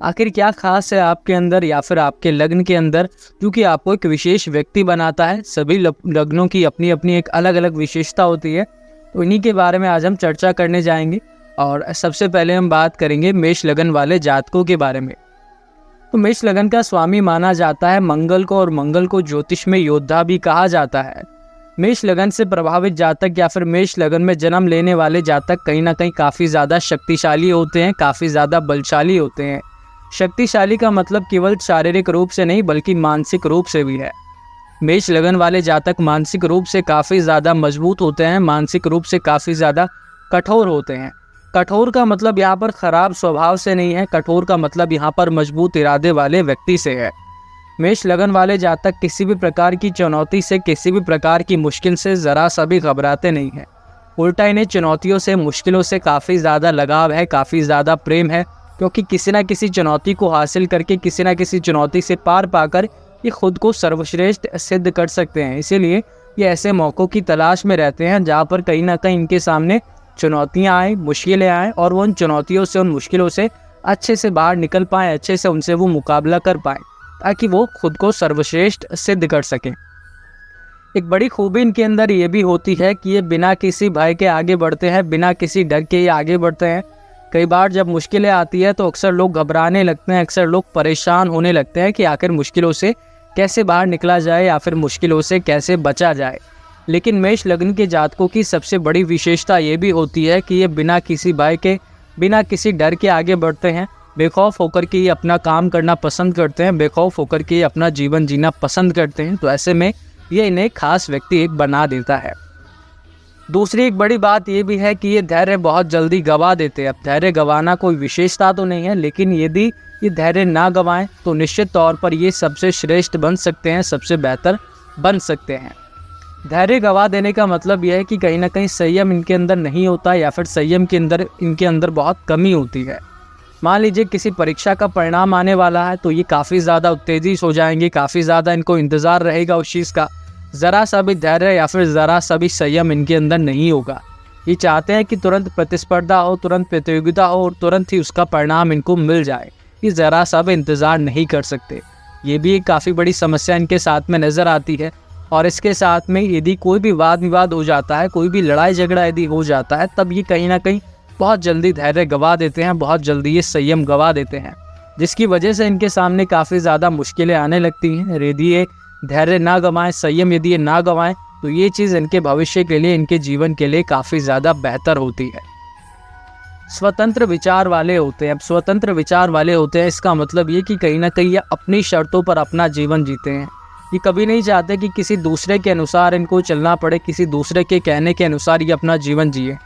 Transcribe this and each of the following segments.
आखिर क्या खास है आपके अंदर या फिर आपके लग्न के अंदर, क्योंकि आपको एक विशेष व्यक्ति बनाता है। सभी लग्नों की अपनी अपनी एक अलग अलग विशेषता होती है, तो इन्हीं के बारे में आज हम चर्चा करने जाएंगे। और सबसे पहले हम बात करेंगे मेष लगन वाले जातकों के बारे में। तो मेष लगन का स्वामी माना जाता है मंगल को, और मंगल को ज्योतिष में योद्धा भी कहा जाता है। मेष लगन से प्रभावित जातक या फिर मेष लगन में जन्म लेने वाले जातक कहीं ना कहीं काफ़ी ज़्यादा शक्तिशाली होते हैं, काफ़ी ज़्यादा बलशाली होते हैं। शक्तिशाली का मतलब केवल शारीरिक रूप से नहीं बल्कि मानसिक रूप से भी है। मेष लगन वाले जातक मानसिक रूप से काफ़ी ज़्यादा मजबूत होते हैं, मानसिक रूप से काफ़ी ज़्यादा कठोर होते हैं। कठोर का मतलब यहाँ पर खराब स्वभाव से नहीं है, कठोर का मतलब यहाँ पर मजबूत इरादे वाले व्यक्ति से है। मेष लगन वाले जातक किसी भी प्रकार की चुनौती से, किसी भी प्रकार की मुश्किल से ज़रा सा भी घबराते नहीं हैं। उल्टा इन्हें चुनौतियों से, मुश्किलों से काफ़ी ज़्यादा लगाव है, काफ़ी ज़्यादा प्रेम है, क्योंकि किसी न किसी चुनौती को हासिल करके, किसी न किसी चुनौती से पार पाकर ये खुद को सर्वश्रेष्ठ सिद्ध कर सकते हैं। इसीलिए ये ऐसे मौक़ों की तलाश में रहते हैं जहाँ पर कहीं ना कहीं इनके सामने चुनौतियाँ आएँ, मुश्किलें आएँ, और वो उन चुनौतियों से, उन मुश्किलों से अच्छे से बाहर निकल पाएँ, अच्छे से उनसे वो मुकाबला कर पाएँ, ताकि वो खुद को सर्वश्रेष्ठ सिद्ध कर सकें। एक बड़ी खूबी इनके अंदर ये भी होती है कि ये बिना किसी भय के आगे बढ़ते हैं, बिना किसी डर के ये आगे बढ़ते हैं। कई बार जब मुश्किलें आती है तो अक्सर लोग घबराने लगते हैं, अक्सर लोग परेशान होने लगते हैं कि आखिर मुश्किलों से कैसे बाहर निकला जाए या फिर मुश्किलों से कैसे बचा जाए। लेकिन मेष लग्न के जातकों की सबसे बड़ी विशेषता ये भी होती है कि ये बिना किसी भय के, बिना किसी डर के आगे बढ़ते हैं। बेखौफ होकर के ये अपना काम करना पसंद करते हैं, बेखौफ होकर के ये अपना जीवन जीना पसंद करते हैं। तो ऐसे में ये इन्हें खास व्यक्ति एक बना देता है। दूसरी एक बड़ी बात ये भी है कि ये धैर्य बहुत जल्दी गंवा देते हैं। अब धैर्य गंवाना कोई विशेषता तो नहीं है, लेकिन यदि ये धैर्य ना गंवाएं तो निश्चित तौर पर ये सबसे श्रेष्ठ बन सकते हैं, सबसे बेहतर बन सकते हैं। धैर्य गंवा देने का मतलब यह है कि कहीं ना कहीं संयम इनके अंदर नहीं होता, या फिर संयम के अंदर इनके अंदर बहुत कमी होती है। मान लीजिए किसी परीक्षा का परिणाम आने वाला है तो ये काफ़ी ज़्यादा उत्तेजित हो जाएंगे, काफ़ी ज़्यादा इनको इंतज़ार रहेगा उस चीज़ का। ज़रा सा भी धैर्य या फिर ज़रा सा भी संयम इनके अंदर नहीं होगा। ये चाहते हैं कि तुरंत प्रतिस्पर्धा हो, तुरंत प्रतियोगिता हो और तुरंत ही उसका परिणाम इनको मिल जाए। ये ज़रा सा भी इंतज़ार नहीं कर सकते। ये भी एक काफ़ी बड़ी समस्या इनके साथ में नज़र आती है। और इसके साथ में यदि कोई भी वाद विवाद हो जाता है, कोई भी लड़ाई झगड़ा यदि हो जाता है, तब ये कहीं ना कहीं बहुत जल्दी धैर्य गंवा देते हैं, बहुत जल्दी ये संयम गंवा देते हैं, जिसकी वजह से इनके सामने काफ़ी ज़्यादा मुश्किलें आने लगती हैं। यदि ये धैर्य ना गंवाएं, संयम यदि ये ना गंवाएं, तो ये चीज़ इनके भविष्य के लिए, इनके जीवन के लिए काफ़ी ज़्यादा बेहतर होती है। स्वतंत्र विचार वाले होते हैं। अब स्वतंत्र विचार वाले होते हैं, इसका मतलब ये कि कहीं ना कहीं ये अपनी शर्तों पर अपना जीवन जीते हैं। ये कभी नहीं चाहते कि किसी दूसरे के अनुसार इनको चलना पड़े, किसी दूसरे के कहने के अनुसार ये अपना जीवन जिए।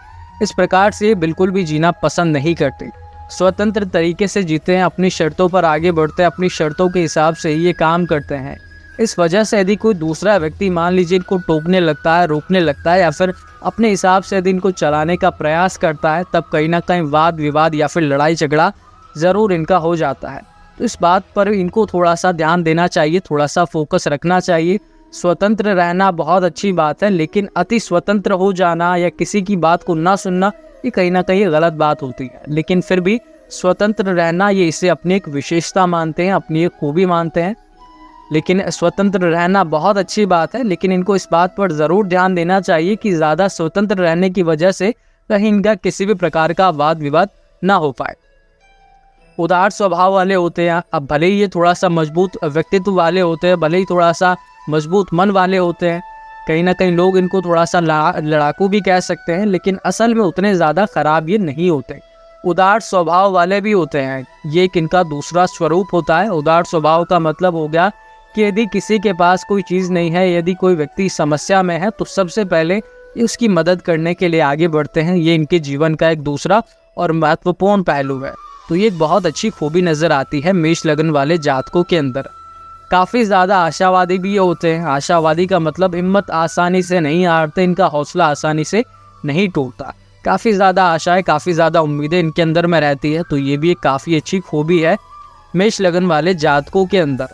इस प्रकार से ये बिल्कुल भी जीना पसंद नहीं करते। स्वतंत्र तरीके से जीते हैं, अपनी शर्तों पर आगे बढ़ते हैं, अपनी शर्तों के हिसाब से ही ये काम करते हैं। इस वजह से यदि कोई दूसरा व्यक्ति मान लीजिए इनको टोकने लगता है, रोकने लगता है, या फिर अपने हिसाब से यदि इनको चलाने का प्रयास करता है, तब कहीं ना कहीं वाद विवाद या फिर लड़ाई झगड़ा ज़रूर इनका हो जाता है। तो इस बात पर इनको थोड़ा सा ध्यान देना चाहिए, थोड़ा सा फोकस रखना चाहिए। स्वतंत्र रहना बहुत अच्छी बात है, लेकिन अति स्वतंत्र हो जाना या किसी की बात को ना सुनना, ये कहीं ना कहीं गलत बात होती है। लेकिन फिर भी स्वतंत्र रहना, ये इसे अपनी एक विशेषता मानते हैं, अपनी एक खूबी मानते हैं। लेकिन स्वतंत्र रहना बहुत अच्छी बात है, लेकिन इनको इस बात पर ज़रूर ध्यान देना चाहिए कि ज़्यादा स्वतंत्र रहने की वजह से कहीं इनका किसी भी प्रकार का वाद विवाद ना हो पाए। उदार स्वभाव वाले होते हैं। अब भले ही ये थोड़ा सा मजबूत व्यक्तित्व वाले होते हैं, भले ही थोड़ा सा मजबूत मन वाले होते हैं, कहीं ना कहीं लोग इनको थोड़ा सा लड़ाकू भी कह सकते हैं, लेकिन असल में उतने ज़्यादा ख़राब ये नहीं होते। उदार स्वभाव वाले भी होते हैं, ये एक इनका दूसरा स्वरूप होता है। उदार स्वभाव का मतलब हो गया कि यदि किसी के पास कोई चीज़ नहीं है, यदि कोई व्यक्ति समस्या में है, तो सबसे पहले ये उसकी मदद करने के लिए आगे बढ़ते हैं। ये इनके जीवन का एक दूसरा और महत्वपूर्ण पहलू है। तो ये एक बहुत अच्छी खूबी नज़र आती है मेष लगन वाले जातकों के अंदर। काफ़ी ज़्यादा आशावादी भी होते हैं। आशावादी का मतलब हिम्मत आसानी से नहीं हारते, इनका हौसला आसानी से नहीं टूटता। काफ़ी ज़्यादा आशाएं, काफ़ी ज़्यादा उम्मीदें इनके अंदर में रहती है। तो ये भी एक काफ़ी अच्छी खूबी है मेष लगन वाले जातकों के अंदर।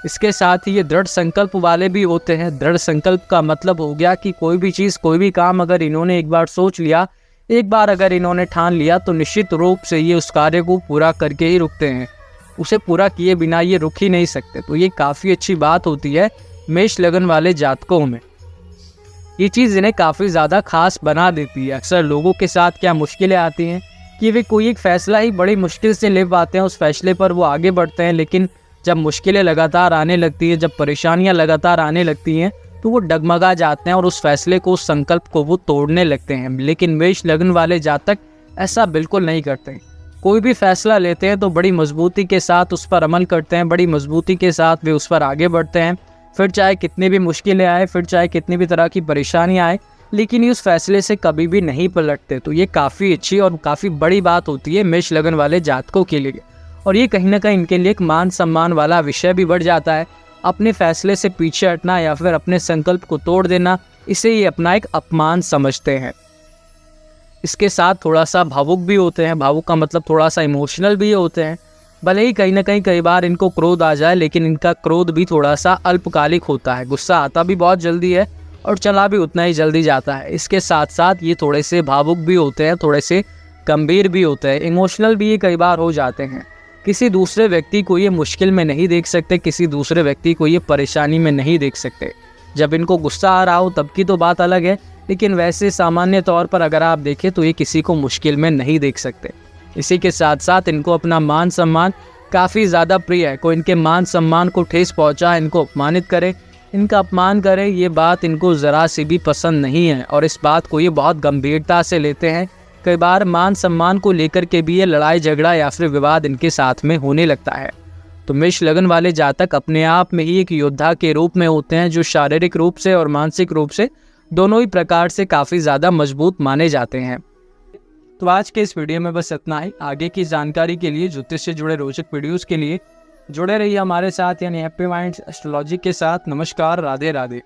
इसके साथ ही ये दृढ़ संकल्प वाले भी होते हैं। दृढ़ संकल्प का मतलब हो गया कि कोई भी चीज़, कोई भी काम अगर इन्होंने एक बार सोच लिया, एक बार अगर इन्होंने ठान लिया, तो निश्चित रूप से ये उस कार्य को पूरा करके ही रुकते हैं। उसे पूरा किए बिना ये रुक ही नहीं सकते। तो ये काफ़ी अच्छी बात होती है मेष लगन वाले जातकों में। ये चीज़ इन्हें काफ़ी ज़्यादा खास बना देती है। अक्सर लोगों के साथ क्या मुश्किलें आती हैं कि वे कोई एक फ़ैसला ही बड़ी मुश्किल से ले पाते हैं, उस फैसले पर वो आगे बढ़ते हैं, लेकिन जब मुश्किलें लगातार आने लगती हैं, जब परेशानियां लगातार आने लगती हैं, तो वो डगमगा जाते हैं और उस फैसले को, उस संकल्प को वो तोड़ने लगते हैं। लेकिन मेष लग्न वाले जातक ऐसा बिल्कुल नहीं करते। कोई भी फैसला लेते हैं तो बड़ी मजबूती के साथ उस पर अमल करते हैं, बड़ी मजबूती के साथ वे उस पर आगे बढ़ते हैं। फिर चाहे कितनी भी मुश्किलें आए, फिर चाहे कितनी भी तरह की परेशानी आए, लेकिन ये उस फैसले से कभी भी नहीं पलटते। तो ये काफ़ी अच्छी और काफ़ी बड़ी बात होती है मेष लगन वाले जातकों के लिए। और ये कहीं ना कहीं इनके लिए एक मान सम्मान वाला विषय भी बढ़ जाता है। अपने फैसले से पीछे हटना या फिर अपने संकल्प को तोड़ देना, इसे ये अपना एक अपमान समझते हैं। इसके साथ थोड़ा सा भावुक भी होते हैं। भावुक का मतलब थोड़ा सा इमोशनल भी होते हैं। भले ही कहीं ना कहीं कई बार इनको क्रोध आ जाए, लेकिन इनका क्रोध भी थोड़ा सा अल्पकालिक होता है। गुस्सा आता भी बहुत जल्दी है और चला भी उतना ही जल्दी जाता है। इसके साथ साथ ये थोड़े से भावुक भी होते हैं, थोड़े से गंभीर भी होते हैं, इमोशनल भी ये कई बार हो जाते हैं। किसी दूसरे व्यक्ति को ये मुश्किल में नहीं देख सकते, किसी दूसरे व्यक्ति को ये परेशानी में नहीं देख सकते। जब इनको गुस्सा आ रहा हो तब की तो बात अलग है, लेकिन वैसे सामान्य तौर पर अगर आप देखें तो ये किसी को मुश्किल में नहीं देख सकते। इसी के साथ साथ इनको अपना मान सम्मान काफ़ी ज़्यादा प्रिय है। कोई इनके मान सम्मान को ठेस पहुँचा, इनको अपमानित करे, इनका अपमान करे, ये बात इनको ज़रा सी भी पसंद नहीं है और इस बात को ये बहुत गंभीरता से लेते हैं। कई बार मान सम्मान को लेकर के भी ये लड़ाई झगड़ा या फिर विवाद इनके साथ में होने लगता है। तो मेष लगन वाले जातक अपने आप में ही एक योद्धा के रूप में होते हैं, जो शारीरिक रूप से और मानसिक रूप से दोनों ही प्रकार से काफ़ी ज़्यादा मजबूत माने जाते हैं। तो आज के इस वीडियो में बस इतना ही। आगे की जानकारी के लिए, ज्योतिष से जुड़े रोचक वीडियोज़ के लिए जुड़े रहिए हमारे साथ, यानी हैप्पी माइंड्स एस्ट्रोलॉजी के साथ। नमस्कार, राधे राधे।